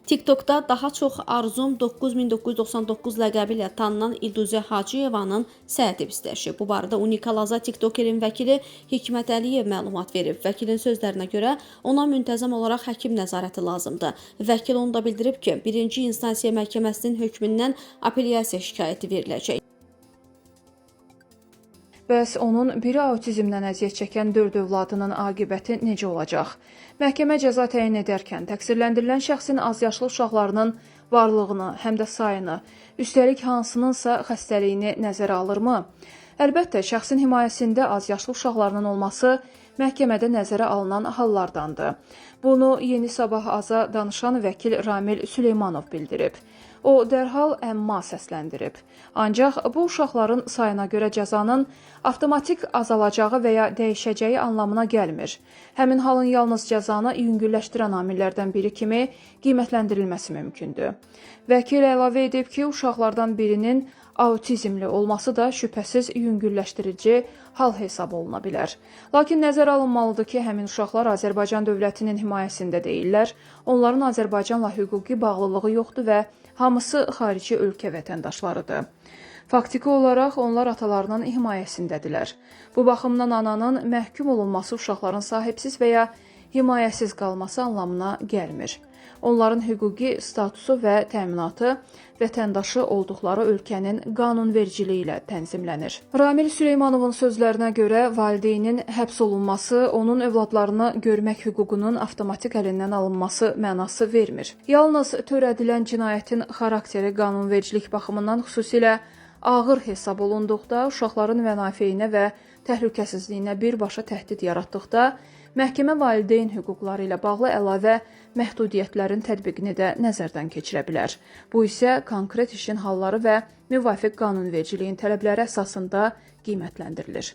TikTokda daha çox Arzum 9999 ləqəbi ilə tanınan İlduzə Hacıyevanın səhət istəyişi. Bu barədə Unikal Azad TikTokerin vəkili Hikmət Əliyev məlumat verib. Vəkilin sözlərinə görə ona müntəzəm olaraq həkim nəzarəti lazımdır. Vəkil onu da bildirib ki, 1-ci instansiya məhkəməsinin hökmündən apellyasiya şikayəti veriləcək. Bəs onun biri autizmdən əziyyət çəkən 4 övladının aqibəti necə olacaq? Məhkəmə cəza təyin edərkən təqsirləndirilən şəxsin azyaşlı uşaqlarının varlığını, həm də sayını, üstəlik hansınınsa xəstəliyini nəzərə alırmı? Əlbəttə, şəxsin himayəsində azyaşlı uşaqlarının olması məhkəmədə nəzərə alınan hallardandır. Bunu Yeni Sabah Aza danışan vəkil Ramil Süleymanov bildirib. O, dərhal əmma səsləndirib. Ancaq bu uşaqların sayına görə cəzanın avtomatik azalacağı və ya dəyişəcəyi anlamına gəlmir. Həmin halın yalnız cəzanı yüngülləşdirən amillərdən biri kimi qiymətləndirilməsi mümkündür. Vəkil əlavə edib ki, uşaqlardan birinin autizmli olması da şübhəsiz yüngülləşdirici hal hesab oluna bilər. Lakin nəzərə alınmalıdır ki, həmin uşaqlar Azərbaycan dövlətinin himayəsində deyillər, onların Azərbaycanla hüquqi bağlılığı yoxdur və hamısı xarici ölkə vətəndaşlarıdır. Faktiki olaraq onlar atalarının himayəsindədirlər. Bu baxımdan ananın məhkum olunması uşaqların sahibsiz və ya himayəsiz qalması anlamına gəlmir. Onların hüquqi statusu və təminatı vətəndaşı olduqları ölkənin qanunvericiliyi ilə tənzimlənir. Ramil Süleymanovun sözlərinə görə valideynin həbs olunması onun övladlarını görmək hüququnun avtomatik əlindən alınması mənası vermir. Yalnız törədilən cinayətin xarakteri qanunvericilik baxımından xüsusilə ağır hesab olunduqda, uşaqların mənafeyinə və təhlükəsizliyinə birbaşa təhdid yaratdıqda, məhkəmə valideyn hüquqları ilə bağlı əlavə məhdudiyyətlərin tətbiqini də nəzərdən keçirə bilər. Bu isə konkret işin halları və müvafiq qanunvericiliyin tələbləri əsasında qiymətləndirilir.